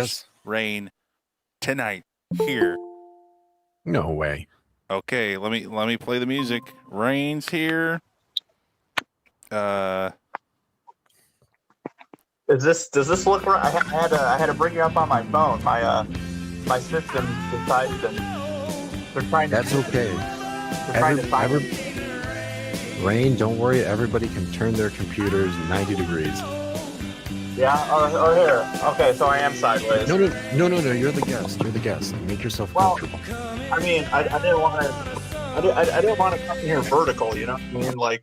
Yes. rain tonight here. No way. Okay, let me play the music. Rain's here. Does this look right? I had to bring you up on my phone. My system decided they're trying to. That's okay. They're trying to find Rain, don't worry. Everybody can turn their computers 90 degrees. Yeah, or here. Okay, so I am sideways. No. You're the guest. You're the guest. Make yourself comfortable. I mean, I didn't want to. I didn't want to come here vertical. You know what I mean? Like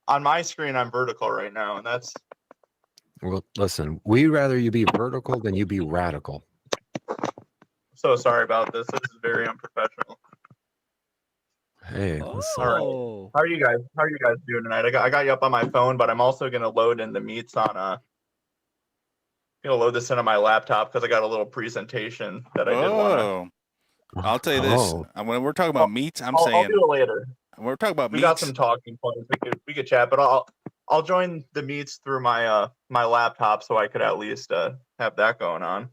on my screen, I'm vertical right now, and that's. Well, listen. We'd rather you be vertical than you be radical. So sorry about this. This is very unprofessional. Hey, listen. All right. How are you guys doing tonight? I got you up on my phone, but I'm also gonna load in the meets on gonna load this in on my laptop because I got a little presentation that I did want to. I'll tell you this. When we're talking about meets, I'll do it later. When we're talking about we meets, got some talking points. We could chat, but I'll join the meets through my my laptop so I could at least have that going on.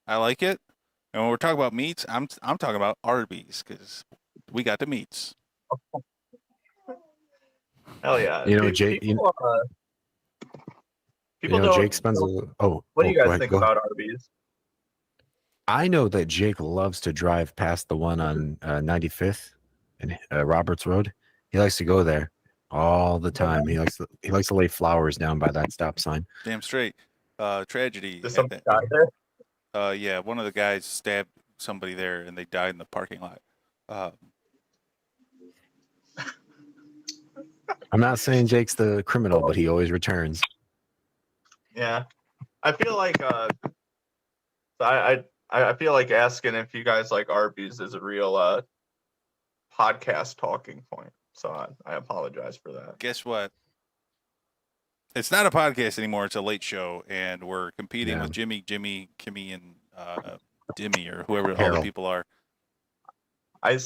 I like it. And when we're talking about meets, I'm talking about Arby's because we got the meets. Hell yeah! You know, Jake. Jake spends a. What do you guys think about Arby's? I know that Jake loves to drive past the one on 95th and Roberts Road. He likes to go there all the time. He likes to lay flowers down by that stop sign. Damn straight. Tragedy. There's some guy there. Yeah, one of the guys stabbed somebody there, and they died in the parking lot. I'm not saying Jake's the criminal, but he always returns. Yeah, I feel like I feel like asking if you guys like Arby's is a real podcast talking point. So I apologize for that. Guess what? It's not a podcast anymore. It's a late show, and we're competing with Jimmy, Kimmy, and Dimmy, or whoever all the people are. I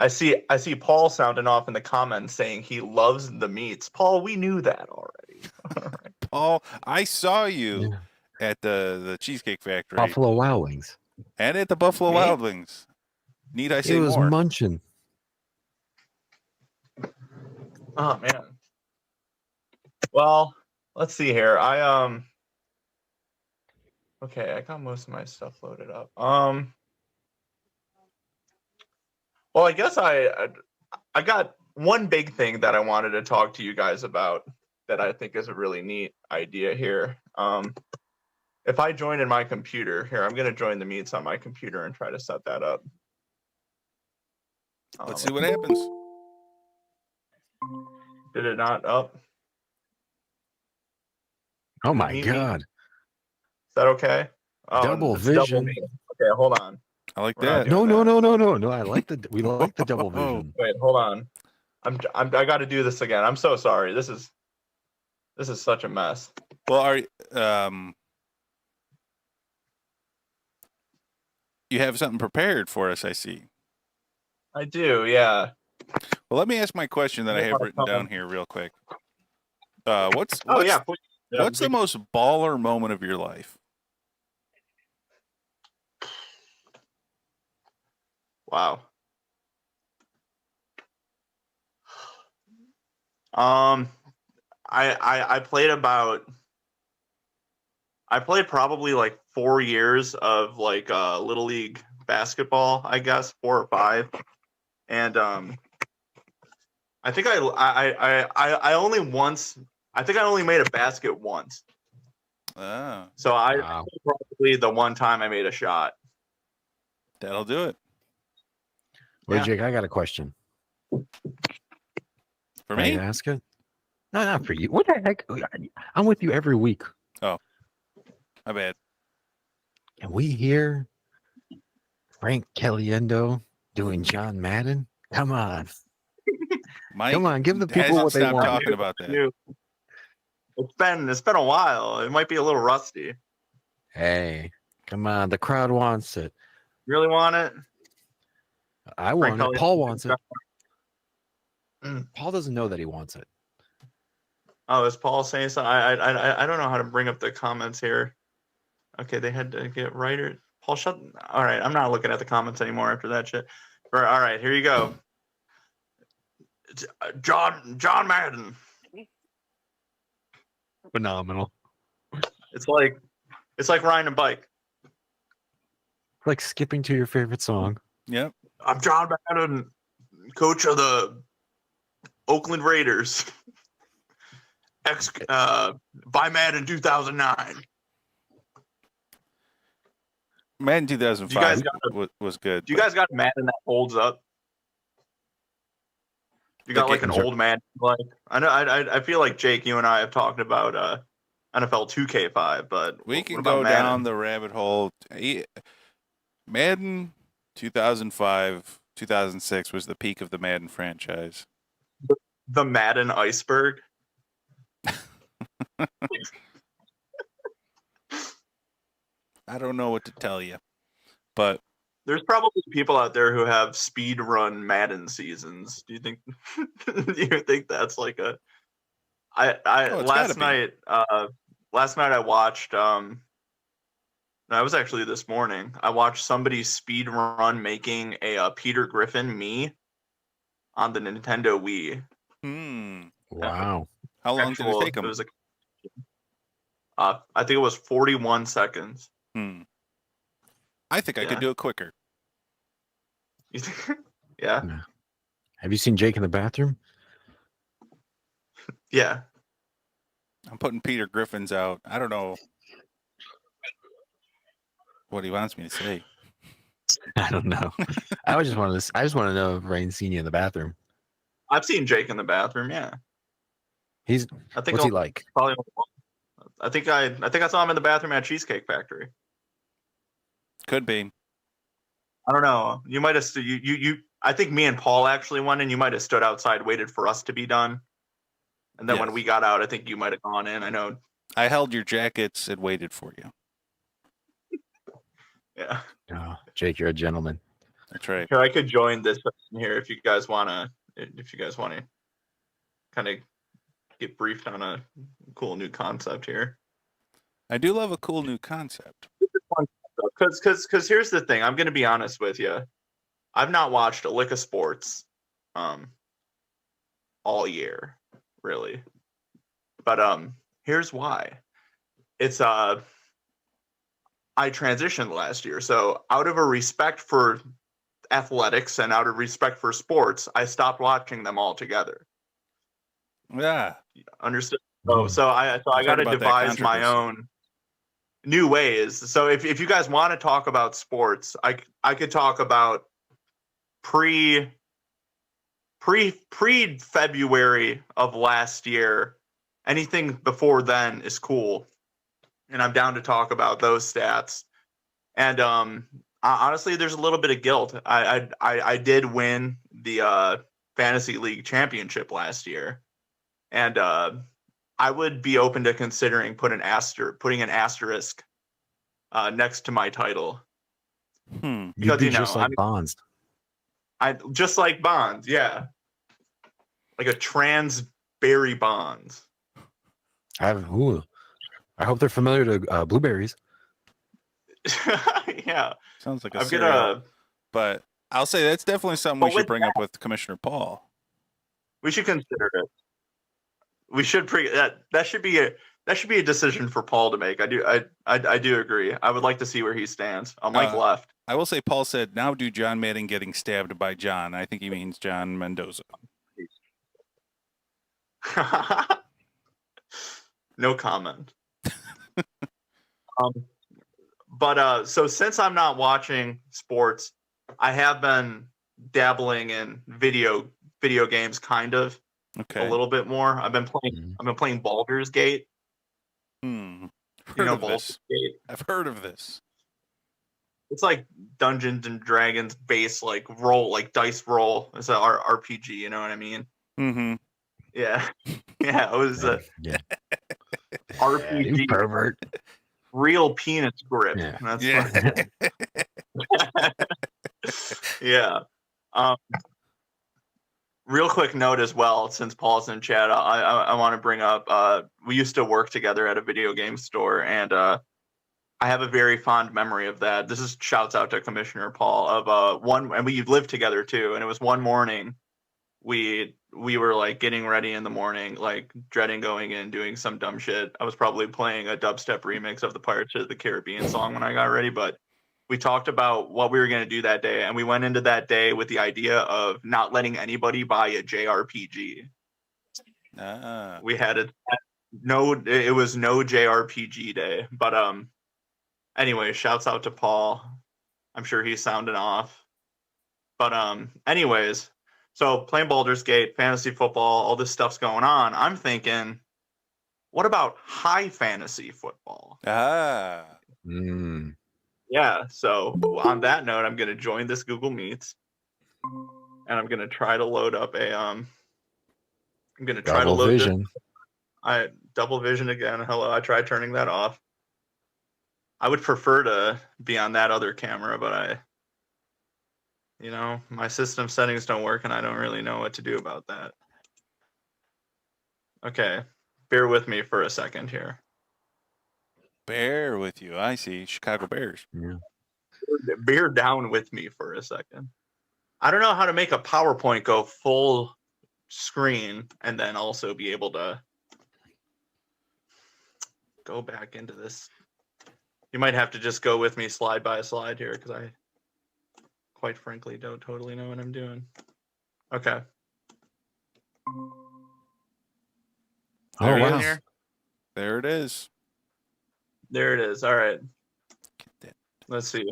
see Paul sounding off in the comments saying he loves the meats. Paul, we knew that already. Paul, I saw you at the Cheesecake Factory, Buffalo Wild Wings, and at the Buffalo Wild Wings. Need I say more? He was munching. Oh man. Well, let's see here. Okay, I got most of my stuff loaded up. Well, I guess I got one big thing that I wanted to talk to you guys about that I think is a really neat idea here. If I join in my computer here, I'm going to join the meets on my computer and try to set that up. Let's see what happens. Did it not up? Oh my God. Is that okay? Double vision. Okay, hold on. I like that. No. I like we like the double vision. Wait, hold on. I got to do this again. I'm so sorry. This is such a mess. Well, you have something prepared for us, I see. I do, yeah. Well, let me ask my question that I have written down here real quick. What's the most baller moment of your life? Wow. I played probably like 4 years of like little league basketball, I guess 4 or 5, and I think I only made a basket once. Oh. So probably the one time I made a shot. That'll do it. Wait, Jake, I got a question. For me? Can I ask it? No, not for you. What the heck? I'm with you every week. Oh, my bad. And we hear Frank Caliendo doing John Madden? Come on. Mike, come on, give the people what they want. Stop talking about that. It's been a while. It might be a little rusty. Hey, come on. The crowd wants it. Really want it? I want it. Paul wants it. Paul doesn't know that he wants it. Oh, is Paul saying something? I don't know how to bring up the comments here. Okay, they had to get writer. Paul, shut. All right, I'm not looking at the comments anymore after that shit. All right, here you go. John Madden. Phenomenal. It's like riding a bike. Like skipping to your favorite song. Yep. I'm John Madden, coach of the Oakland Raiders. By Madden 2009. Madden 2005 was good. Do you guys got Madden that holds up? You got like an old Madden, like I know. I feel like Jake, you and I have talked about NFL 2K5, but we can go down the rabbit hole. Madden 2005, 2006 was the peak of the Madden franchise. The Madden iceberg. I don't know what to tell you, but there's probably people out there who have speed run Madden seasons. Do you think? Do you think that's like a? Last night I watched. No, it was actually this morning. I watched somebody speed run making a Peter Griffin Mii on the Nintendo Wii. Wow. How long did it take him? It was I think it was 41 seconds. I think I could do it quicker. You think? Yeah. Have you seen Jake in the bathroom? Yeah. I'm putting Peter Griffin's out. I don't know what he wants me to say. I don't know. I just want to know if Rain's seen you in the bathroom. I've seen Jake in the bathroom. Yeah. What's he like? Probably. I think I saw him in the bathroom at Cheesecake Factory. Could be. I don't know. You might have. I think me and Paul actually went, and you might have stood outside, waited for us to be done, and then when we got out, I think you might have gone in. I know. I held your jackets and waited for you. Yeah. Oh, Jake, you're a gentleman. That's right. Here, I could join this here if you guys wanna. If you guys want to, kind of get briefed on a cool new concept here. I do love a cool new concept. Because here's the thing. I'm going to be honest with you. I've not watched a lick of sports all year, really. But here's why. It's I transitioned last year. So out of a respect for athletics and out of respect for sports, I stopped watching them altogether. Yeah. Understood. So I got to devise my own new ways. So if you guys want to talk about sports, I could talk about pre February of last year. Anything before then is cool, and I'm down to talk about those stats. And honestly, there's a little bit of guilt. I did win the fantasy league championship last year, and I would be open to considering putting an asterisk next to my title. Because you'd be just like Bonds. Just like Bonds, yeah. Like a trans Barry Bonds. I hope they're familiar to blueberries. Yeah. Sounds like a cereal. But I'll say that's definitely something we should bring up with Commissioner Paul. We should consider it. We should that should be a decision for Paul to make. I do agree. I would like to see where he stands. I'm like left. I will say Paul said, now do John Madden getting stabbed by John. I think he means John Mendoza. No comment. But so since I'm not watching sports, I have been dabbling in video games kind of. Okay. A little bit more. I've been playing Baldur's Gate. Heard of Baldur's this. Gate? I've heard of this. It's like Dungeons and Dragons based, like dice roll. It's an RPG. You know what I mean? Mm-hmm. Yeah, yeah. It was a RPG. You pervert. Real penis grip. Yeah. That's Yeah. Yeah. Real quick note as well, since Paul's in chat, I want to bring up, we used to work together at a video game store, and I have a very fond memory of that. This is shouts out to Commissioner Paul of one, and we lived together too. And it was one morning we were like getting ready in the morning, like dreading going in, doing some dumb shit. I was probably playing a dubstep remix of the Pirates of the Caribbean song when I got ready, but we talked about what we were going to do that day, and we went into that day with the idea of not letting anybody buy a JRPG. We had it was no JRPG day, but anyway, shouts out to Paul. I'm sure he's sounding off. But anyways, so playing Baldur's Gate, fantasy football, all this stuff's going on. I'm thinking, what about high fantasy football? Yeah, so on that note, I'm going to join this Google Meets, and I'm going to try to load up a I'm going to try to load vision. Double vision again. Hello, I tried turning that off. I would prefer to be on that other camera, but my system settings don't work, and I don't really know what to do about that. Okay, bear with me for a second here. Bear with you. I see. Chicago Bears. Yeah. Bear down with me for a second. I don't know how to make a PowerPoint go full screen and then also be able to go back into this. You might have to just go with me slide by slide here because I quite frankly don't totally know what I'm doing. Okay. Oh, wow. Here? There it is. There it is. All right. Let's see.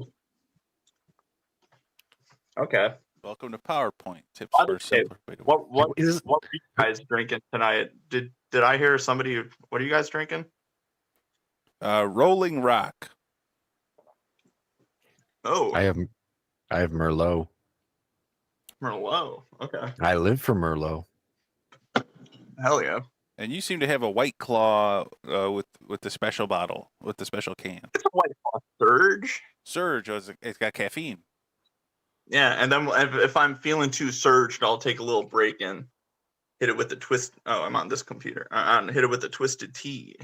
Okay. Welcome to PowerPoint. Tips What for a simpler way to What What is- were you guys drinking tonight? Did I hear somebody? What are you guys drinking? Rolling Rock. Oh, I have Merlot. Merlot. Okay. I live for Merlot. Hell yeah. And you seem to have a White Claw with the special bottle, with the special can. It's a White Claw Surge. Surge, it's got caffeine. Yeah, and then if I'm feeling too surged, I'll take a little break and hit it with the twist. Oh, I'm on this computer. Hit it with the Twisted Tea.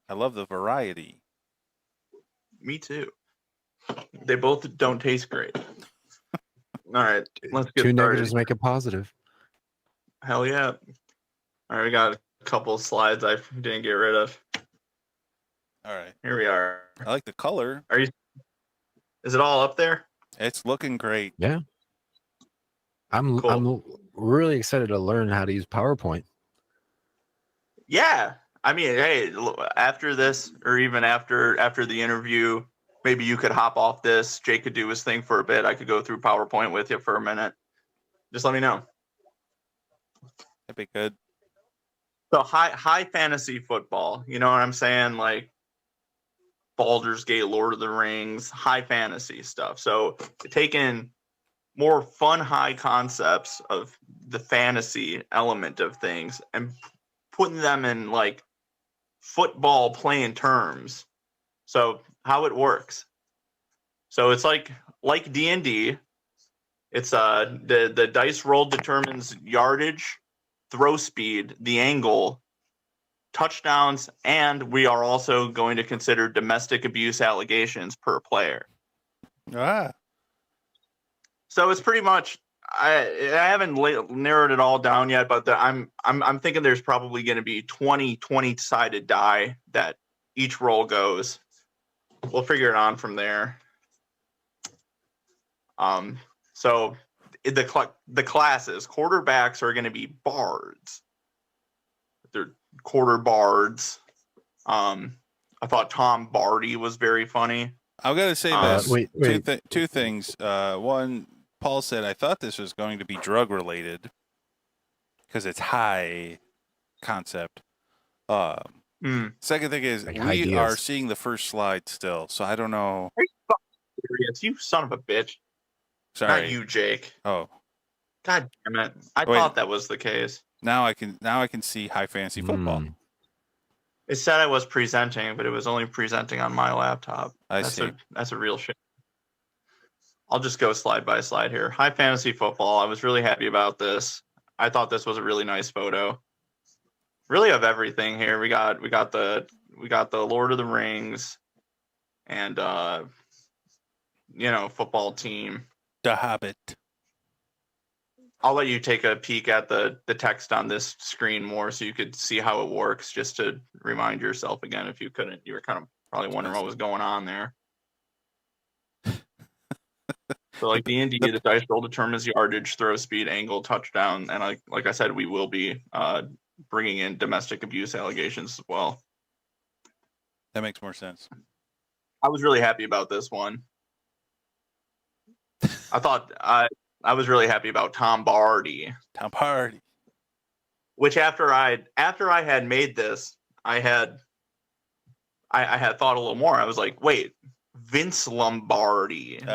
I love the variety. Me too. They both don't taste great. All right, let's get Two started. negatives make a positive. Hell yeah. All right, we got a couple slides I didn't get rid of. All right. Here we are. I like the color. Is it all up there? It's looking great. Yeah. I'm really excited to learn how to use PowerPoint. Yeah. I mean, hey, after this or even after the interview, maybe you could hop off this. Jake could do his thing for a bit. I could go through PowerPoint with you for a minute. Just let me know. That'd be good. So high fantasy football, you know what I'm saying? Like Baldur's Gate, Lord of the Rings, high fantasy stuff. So taking more fun high concepts of the fantasy element of things and putting them in like football playing terms. So how it works. So it's like D&D. It's the dice roll determines yardage, throw speed, the angle, touchdowns, and we are also going to consider domestic abuse allegations per player. So it's pretty much I haven't narrowed it all down yet, but I'm thinking there's probably going to be 20-sided die that each roll goes. We'll figure it on from there. So the classes, quarterbacks are going to be bards. They're quarter bards. I thought Tom Barty was very funny. I'm gonna say this. Wait. Two things. One, Paul said I thought this was going to be drug related because it's high concept. Second thing is Like we ideas. are seeing the first slide still, so I don't know. Are you fucking serious? You son of a bitch. Sorry. Not you, Jake. Oh, God damn it. I Wait. thought that was the case. now I can see high fantasy football. Hmm. It said I was presenting, but it was only presenting on my laptop. I see. That's a real shit. I'll just go slide by slide here. High fantasy football. I was really happy about this. I thought this was a really nice photo. Really of everything here. We got the the Lord of the Rings and football team. The Hobbit. I'll let you take a peek at the text on this screen more so you could see how it works, just to remind yourself again if you couldn't. You were kind of probably wondering what was going on there. So like D&D, the dice roll determines yardage, throw speed, angle, touchdown, and like I said, we will be bringing in domestic abuse allegations as well. That makes more sense. I was really happy about this one. I was really happy about Tom Barty. Tom Barty. Which after I had made this, I had thought a little more. I was like, wait, Vince Lombardi. The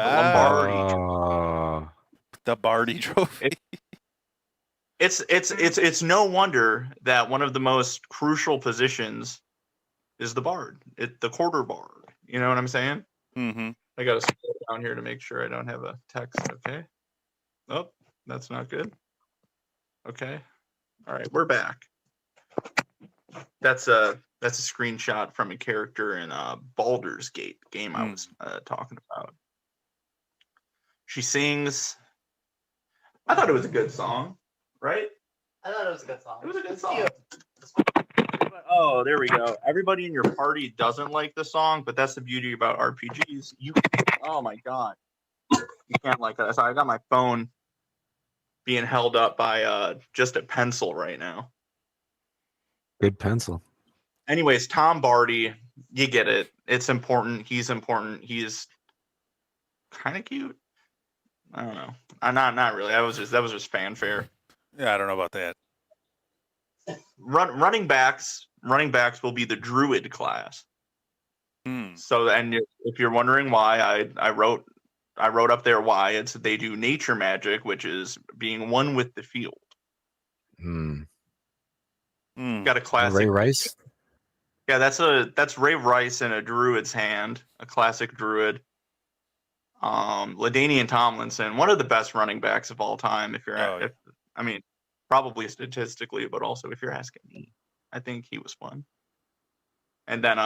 Barty Trophy. It's no wonder that one of the most crucial positions is the bard. The quarter bard. You know what I'm saying? Mm-hmm. I gotta scroll down here to make sure I don't have a text. Okay. Oh, that's not good. Okay. All right, we're back. That's a screenshot from a character in Baldur's Gate game I was talking about. She sings. I thought it was a good song, right? I thought it was a good song. It was a good song. Oh, there we go. Everybody in your party doesn't like the song, but that's the beauty about RPGs. Oh my god, you can't like that. So I got my phone being held up by just a pencil right now. Good pencil. Anyways, Tom Barty, you get it. It's important. He's important. He's kind of cute. I don't know. Not really. That was just fanfare. Yeah, I don't know about that. Running backs will be the druid class. So, and if you're wondering why, I wrote up there why. They do nature magic, which is being one with the field. Got a classic Ray Rice. Yeah, that's Ray Rice in a druid's hand, a classic druid. LaDainian Tomlinson, one of the best running backs of all time. Probably statistically, but also if you're asking me, I think he was fun. And then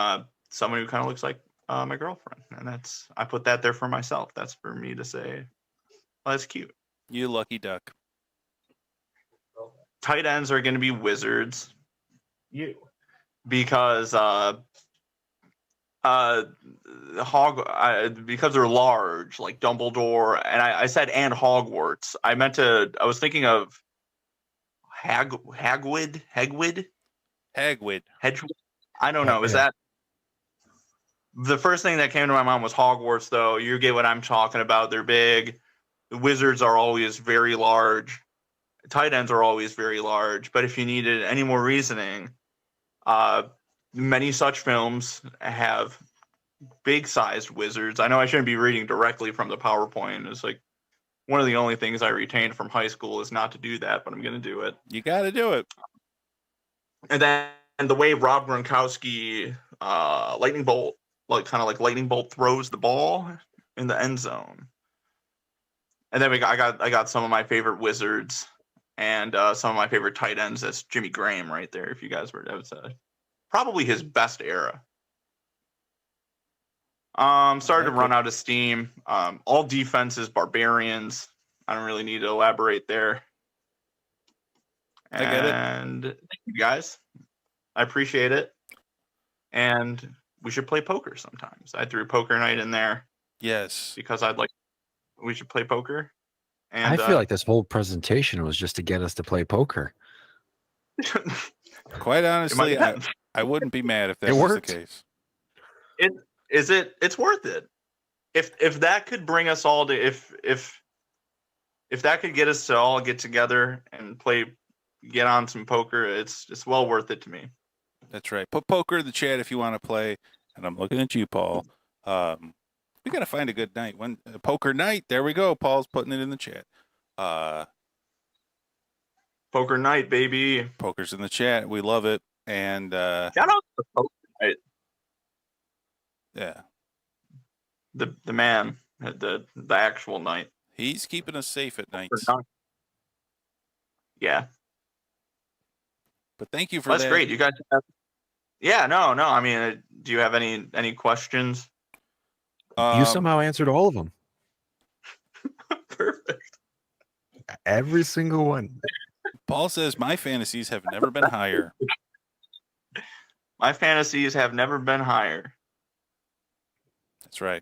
someone who kind of looks like my girlfriend, and I put that there for myself. That's for me to say, well, that's cute. You lucky duck. Tight ends are going to be wizards. Because because they're large, like Dumbledore, and I said and Hogwarts. I was thinking of Hagrid. I don't know. Is that the first thing that came to my mind was Hogwarts? Though you get what I'm talking about. They're big. The wizards are always very large. Tight ends are always very large. But if you needed any more reasoning, many such films have big-sized wizards. I know I shouldn't be reading directly from the PowerPoint. It's like one of the only things I retained from high school is not to do that, but I'm going to do it. You got to do it. And then the way Rob Gronkowski lightning bolt throws the ball in the end zone. And then I got some of my favorite wizards and some of my favorite tight ends. That's Jimmy Graham right there. If you guys were, that was probably his best era. Started to run out of steam. All defenses, barbarians. I don't really need to elaborate there. I get it. And thank you guys. I appreciate it. And we should play poker sometimes. I threw poker night in there. Yes. Because we should play poker. And I feel like this whole presentation was just to get us to play poker. Quite honestly, I wouldn't be mad if that was the case. It's worth it. If that could bring us all to if that could get us to all get together and get on some poker, it's well worth it to me. That's right. Put poker in the chat if you want to play. And I'm looking at you, Paul. We got to find a good night. Poker night. There we go. Paul's putting it in the chat. Poker night, baby. Poker's in the chat. We love it. And shout out to poker night. Yeah. The man, the actual night. He's keeping us safe at night. Yeah. But thank you for That's that. great. You guys Yeah, no. I mean, do you have any questions? You somehow answered all of them. Perfect. Every single one. Paul says my fantasies have never been higher. My fantasies have never been higher. That's right.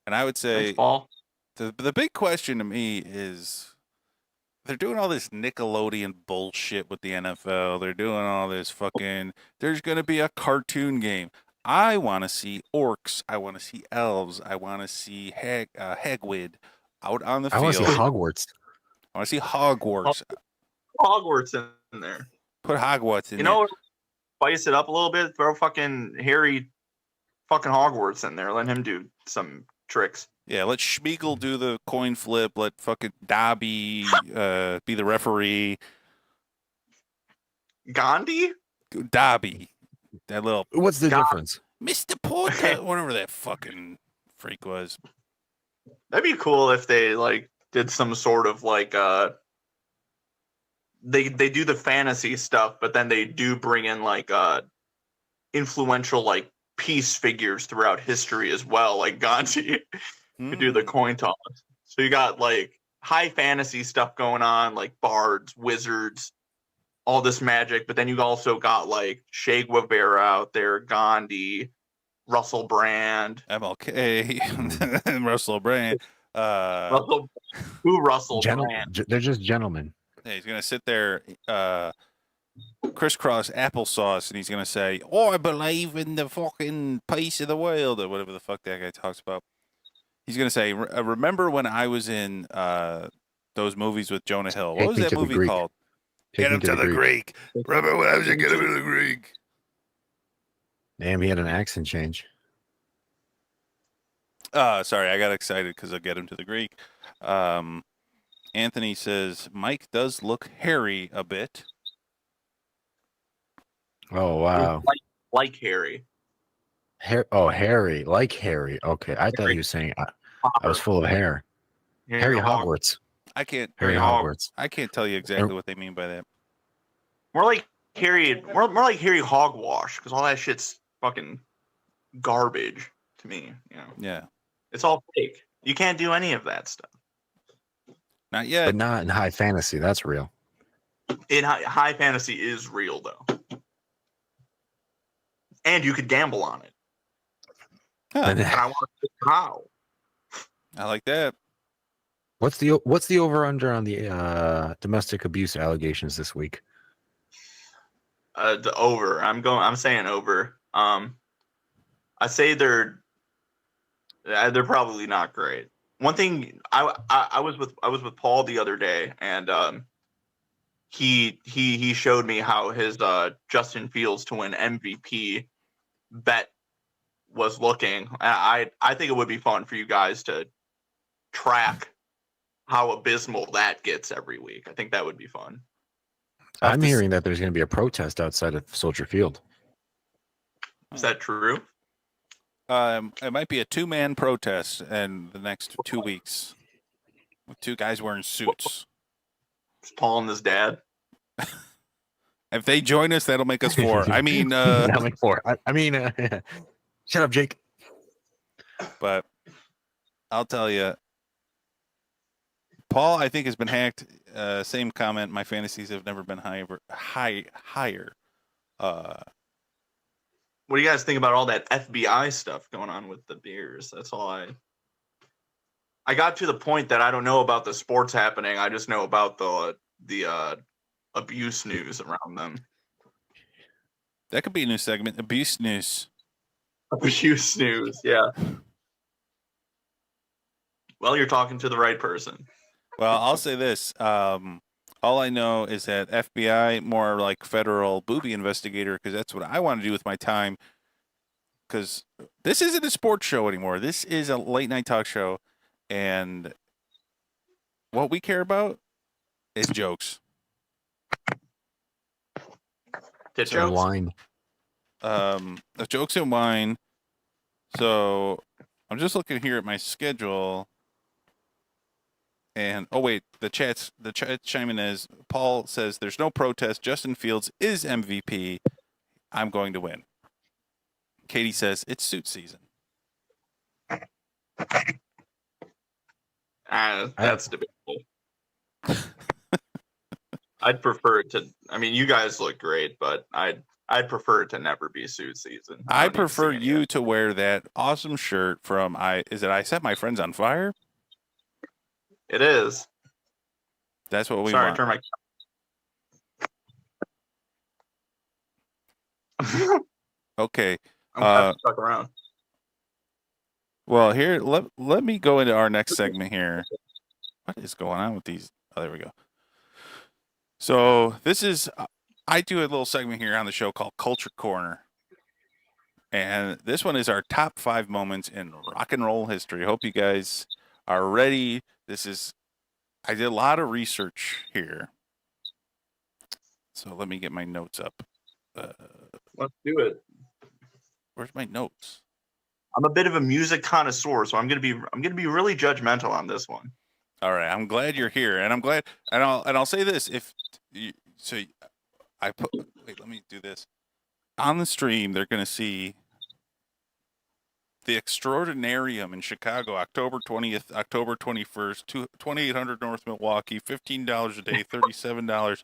And I would say Thanks, Paul. the big question to me is they're doing all this Nickelodeon bullshit with the NFL. They're doing all this fucking. There's going to be a cartoon game. I want to see orcs. I want to see elves. I want to see Hagrid out on the I want to field. see Hogwarts. I want to see Hogwarts. Hogwarts in there. Put Hogwarts in You there. know, spice it up a little bit. Throw fucking Harry fucking Hogwarts in there. Let him do some tricks. Yeah, let Schmeagol do the coin flip. Let fucking Dobby be the referee. Gandhi? Dobby. That little What's the difference? Mr. Porter, whatever that fucking freak was. That'd be cool if they like did some sort of like they do the fantasy stuff, but then they do bring in like influential like peace figures throughout history as well, like Gandhi could do the coin toss. So you got like high fantasy stuff going on, like bards, wizards, all this magic, but then you also got like Che Guevara out there, Gandhi, Russell Brand. MLK and Russell Brand. Russell Brand? They're just gentlemen. Yeah, he's gonna sit there, crisscross applesauce, and he's gonna say, "Oh, I believe in the fucking peace of the world," or whatever the fuck that guy talks about. He's gonna say, "Remember when I was in those movies with Jonah Hill? What was that movie called? Get him to the Greek. Remember when I was in Get him to the Greek?" Damn, he had an accent change. Sorry, I got excited because I'll get him to the Greek. Anthony says Mike does look hairy a bit. Oh wow. Like Harry. Harry, like Harry. Okay, I thought he was saying I was full of hair. Harry Hogwarts. I can't. Harry Hogwarts. I can't tell you exactly what they mean by that. More like Harry. More like Harry Hogwash, because all that shit's fucking garbage to me. You know. Yeah. It's all fake. You can't do any of that stuff. Not yet. But not in high fantasy. That's real. In high fantasy is real though, and you could gamble on it. Huh. And I want to know how. I like that. What's the over under on the domestic abuse allegations this week? The over. I'm saying over. I say they're probably not great. One thing I was with Paul the other day, and he showed me how his Justin Fields to win MVP bet was looking. I think it would be fun for you guys to track how abysmal that gets every week. I think that would be fun. I'm hearing that there's going to be a protest outside of Soldier Field. Is that true? It might be a 2-man protest in the next 2 weeks with 2 guys wearing suits. It's Paul and his dad. If they join us, that'll make us 4. I mean, that'll make 4. I mean, shut up, Jake. But I'll tell you, Paul, I think, has been hacked. Same comment. My fantasies have never been higher. What do you guys think about all that FBI stuff going on with the beers? That's all I got to the point that I don't know about the sports happening. I just know about the abuse news around them. That could be a new segment, abuse news. Abuse news, yeah. Well, you're talking to the right person. Well, I'll say this. All I know is that FBI, more like federal booby investigator, because that's what I want to do with my time. Because this isn't a sports show anymore. This is a late night talk show. And what we care about is jokes. Tit So jokes? wine. The jokes and wine. So I'm just looking here at my schedule. And oh wait, the chat's chiming as Paul says there's no protest. Justin Fields is MVP. I'm going to win. Katie says it's suit season. That's debatable. I'd prefer it to. I mean, you guys look great, but I'd prefer it to never be suit season. I don't need to prefer see any you of it. to wear that awesome shirt from I Set My Friends on Fire? It is. That's what we Sorry, want. turn my. Okay. I'm glad you stuck around. Well, here, let me go into our next segment here. What is going on with these? Oh, there we go. So this is, I do a little segment here on the show called Culture Corner. And this one is our top 5 moments in rock and roll history. Hope you guys are ready. I did a lot of research here. So let me get my notes up. Let's do it. Where's my notes? I'm a bit of a music connoisseur, so I'm gonna be really judgmental on this one. All right, I'm glad you're here, and I'm glad, and I'll say this: wait, let me do this. On the stream, they're gonna see the Extraordinarium in Chicago, October 20th, October 21st, 2800 North Milwaukee, $15 a day, $37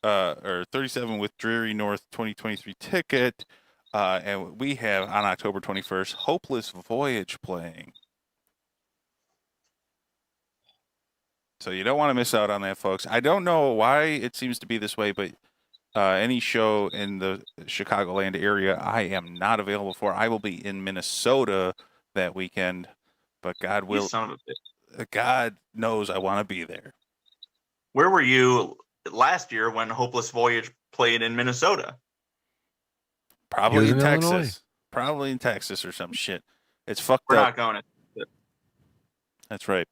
or $37 with Dreary North 2023 ticket. And we have on October 21st, Hopeless Voyage playing. So you don't want to miss out on that, folks. I don't know why it seems to be this way, but any show in the Chicagoland area, I am not available for. I will be in Minnesota that weekend, but God knows I want to be there. Where were you last year when Hopeless Voyage played in Minnesota? Probably in Texas. Illinois. Probably in Texas or some shit. It's fucked We're up. not going to. That's right.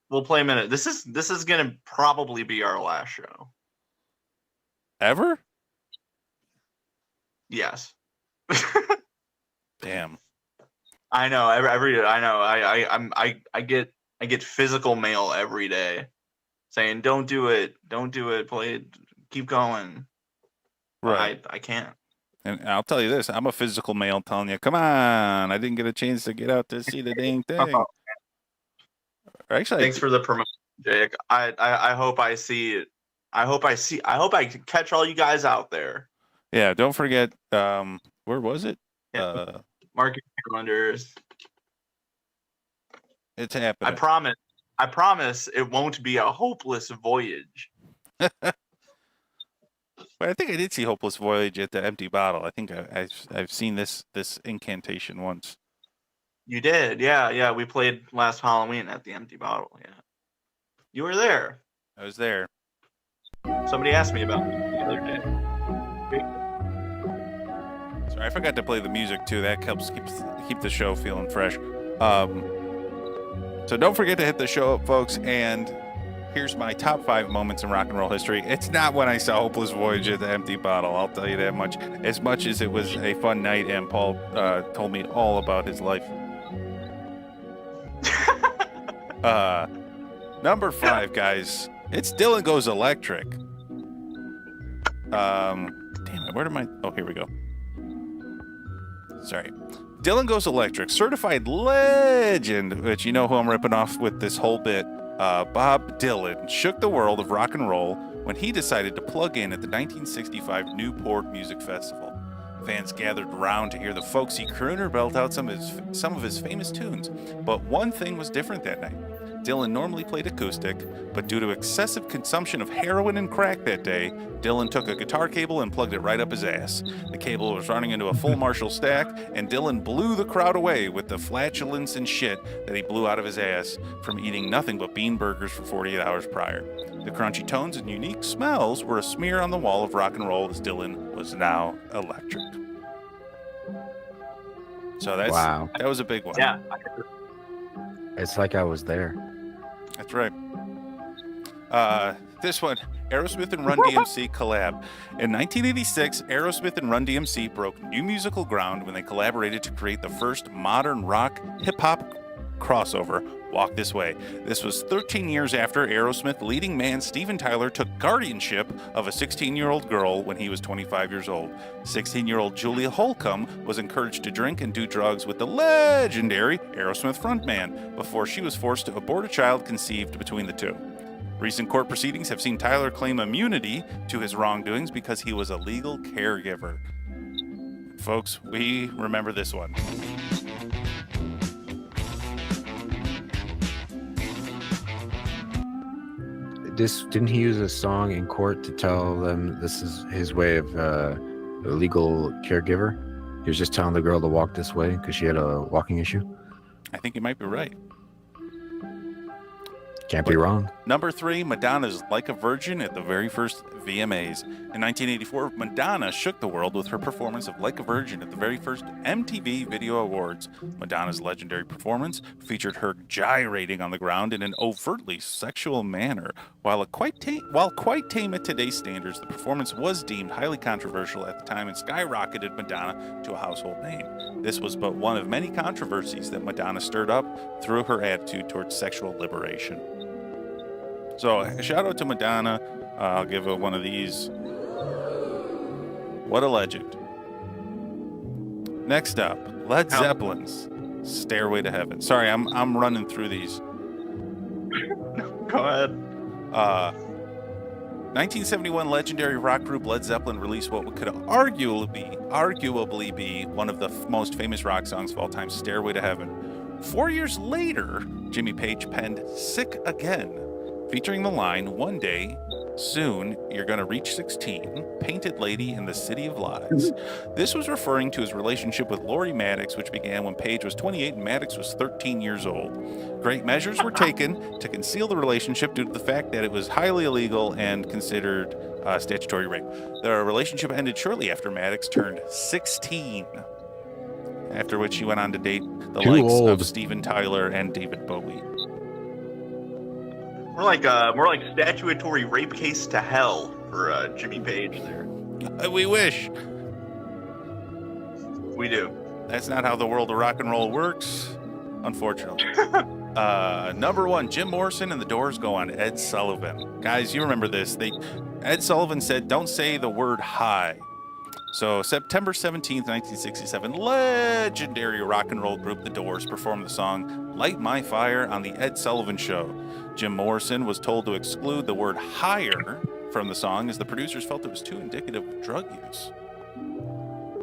We'll play a minute. This is gonna probably be our last show. Ever? Yes. Damn. I know. I know. I get physical mail every day saying, "Don't do it. Don't do it. Play it. Keep going." Right. I can't. And I'll tell you this, I'm a physical male telling you, come on, I didn't get a chance to get out to see the dang thing. Actually, Thanks for the promotion, Jake. I hope I see it. I hope I can catch all you guys out there. Yeah, don't forget, where was it? Yeah. Mark your calendars. It's happening. I promise it won't be a hopeless voyage. But I think I did see Hopeless Voyage at the Empty Bottle. I think I've seen this incantation once. You did, yeah. We played last Halloween at the Empty Bottle. Yeah, you were there. I was there. Somebody asked me about it the other day. Sorry, I forgot to play the music too. That helps keep the show feeling fresh. So don't forget to hit the show up, folks. And here's my top 5 moments in rock and roll history. It's not when I saw Hopeless Voyage at the Empty Bottle, I'll tell you that much. As much as it was a fun night and Paul told me all about his life. Number 5, guys. It's Dylan Goes Electric. Damn it, where am I? Oh, here we go. Sorry. Dylan Goes Electric, certified legend, which you know who I'm ripping off with this whole bit. Bob Dylan shook the world of rock and roll when he decided to plug in at the 1965 Newport Music Festival. Fans gathered around to hear the folksy crooner belt out some of his famous tunes, but one thing was different that night. Dylan normally played acoustic, but due to excessive consumption of heroin and crack that day, Dylan took a guitar cable and plugged it right up his ass. The cable was running into a full Marshall stack, and Dylan blew the crowd away with the flatulence and shit that he blew out of his ass from eating nothing but bean burgers for 48 hours prior. The crunchy tones and unique smells were a smear on the wall of rock and roll as Dylan was now electric. So that was a big one. Yeah. It's like I was there. That's right. This one, Aerosmith and Run DMC collab. In 1986, Aerosmith and Run DMC broke new musical ground when they collaborated to create the first modern rock hip-hop crossover, Walk This Way. This was 13 years after Aerosmith leading man Steven Tyler took guardianship of a 16-year-old girl when he was 25 years old. 16-year-old Julia Holcomb was encouraged to drink and do drugs with the legendary Aerosmith frontman before she was forced to abort a child conceived between the two. Recent court proceedings have seen Tyler claim immunity to his wrongdoings because he was a legal caregiver. Folks, we remember this one. Didn't he use a song in court to tell them this is his way of a legal caregiver? He was just telling the girl to walk this way because she had a walking issue. I think you might be right. Can't be wrong. Number 3, Madonna's Like a Virgin at the very first VMAs. In 1984, Madonna shook the world with her performance of Like a Virgin at the very first MTV Video Awards. Madonna's legendary performance featured her gyrating on the ground in an overtly sexual manner. While quite tame at today's standards, the performance was deemed highly controversial at the time and skyrocketed Madonna to a household name. This was but one of many controversies that Madonna stirred up through her attitude towards sexual liberation. So, shout out to Madonna. I'll give her one of these. What a legend. Next up, Led Zeppelin's Stairway to Heaven. Sorry, I'm running through these. Go ahead. 1971 legendary rock group Led Zeppelin released what could arguably be one of the most famous rock songs of all time, Stairway to Heaven. 4 years later, Jimmy Page penned Sick Again, featuring the line, "One day, soon, you're gonna reach 16, painted lady in the city of lies." This was referring to his relationship with Lori Maddox, which began when Page was 28 and Maddox was 13 years old. Great measures were taken to conceal the relationship due to the fact that it was highly illegal and considered statutory rape. The relationship ended shortly after Maddox turned 16, after which she went on to date the likes of Steven Tyler and David Bowie. More like statutory rape case to hell for Jimmy Page there. We wish. We do. That's not how the world of rock and roll works, unfortunately. Number 1, Jim Morrison and the Doors go on Ed Sullivan. Guys, you remember this. Ed Sullivan said, "Don't say the word high." So September 17th, 1967, legendary rock and roll group The Doors performed the song Light My Fire on the Ed Sullivan Show. Jim Morrison was told to exclude the word higher from the song as the producers felt it was too indicative of drug use.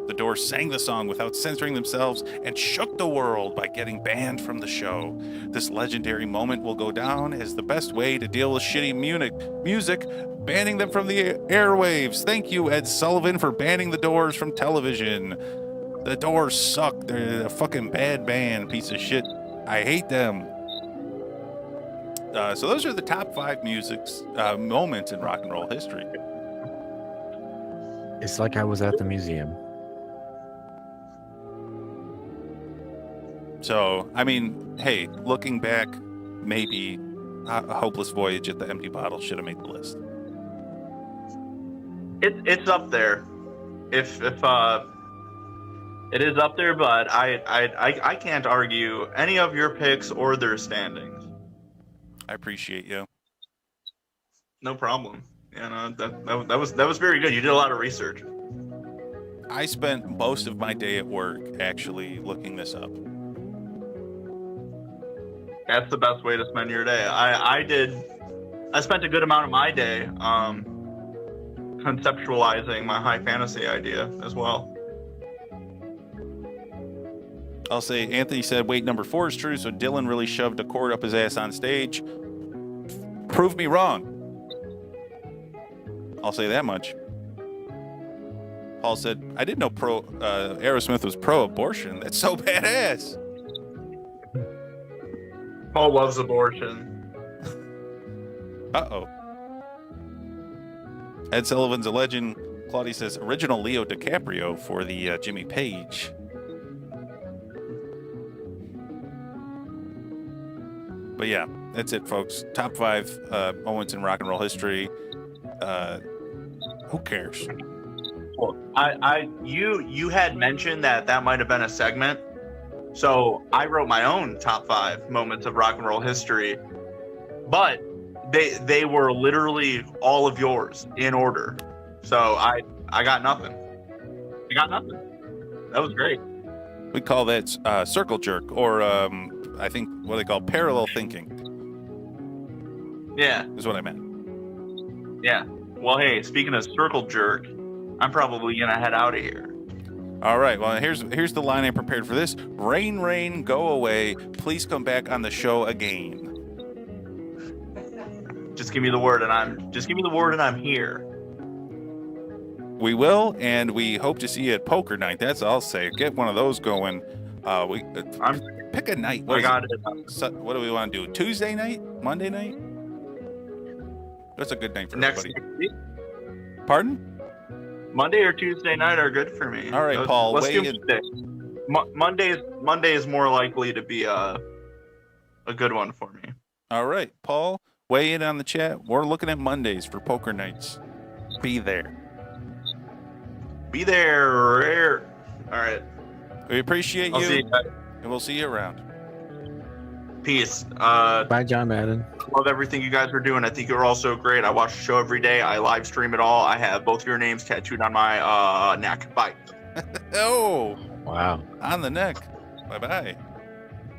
The Doors sang the song without censoring themselves and shook the world by getting banned from the show. This legendary moment will go down as the best way to deal with shitty music, banning them from the airwaves. Thank you, Ed Sullivan, for banning the Doors from television. The Doors suck. They're a fucking bad band, piece of shit. I hate them. So those are the top 5 moments in rock and roll history. It's like I was at the museum. So, I mean, hey, looking back, maybe A Hopeless Voyage at the Empty Bottle should have made the list. It's up there. If it is up there, but I can't argue any of your picks or their standings. I appreciate you. No problem. That was very good. You did a lot of research. I spent most of my day at work actually looking this up. That's the best way to spend your day. I spent a good amount of my day conceptualizing my high fantasy idea as well. I'll say Anthony said, wait, number 4 is true, so Dylan really shoved a cord up his ass on stage. Prove me wrong. I'll say that much. Paul said, I didn't know Aerosmith was pro-abortion. That's so badass. Paul loves abortion. Uh-oh. Ed Sullivan's a legend. Claudia says, original Leo DiCaprio for the Jimmy Page. But yeah, that's it, folks. Top 5 moments in rock and roll history. Who cares? Well, you had mentioned that might have been a segment, So I wrote my own top 5 moments of rock and roll history, but they were literally all of yours in order. So I got nothing. I got nothing. That was great. We call that circle jerk, or I think what they call parallel thinking Yeah, is what I meant. yeah. Well, hey, speaking of circle jerk, I'm probably gonna head out of here. All right. Well, here's the line I prepared for this. Rain, rain, go away. Please come back on the show again. Just give me the word, and I'm here. We will, and we hope to see you at poker night. That's all I'll say. Get one of those going. I'm. Pick a night. I got it. What do we want to do? Tuesday night? Monday night? That's a good night for Next everybody. week, Pardon? Monday or Tuesday night are good for me. All right, Paul, Let's do weigh in. Monday. Monday is more likely to be a good one for me. All right, Paul, weigh in on the chat. We're looking at Mondays for poker nights. Be there. Be there. All right. We appreciate I'll you, see you guys. and we'll see you around. Peace. Bye, John Madden. Love everything you guys are doing. I think you're all so great. I watch the show every day. I live stream it all. I have both your names tattooed on my neck. Bye. Oh, Wow. on the neck. Bye-bye.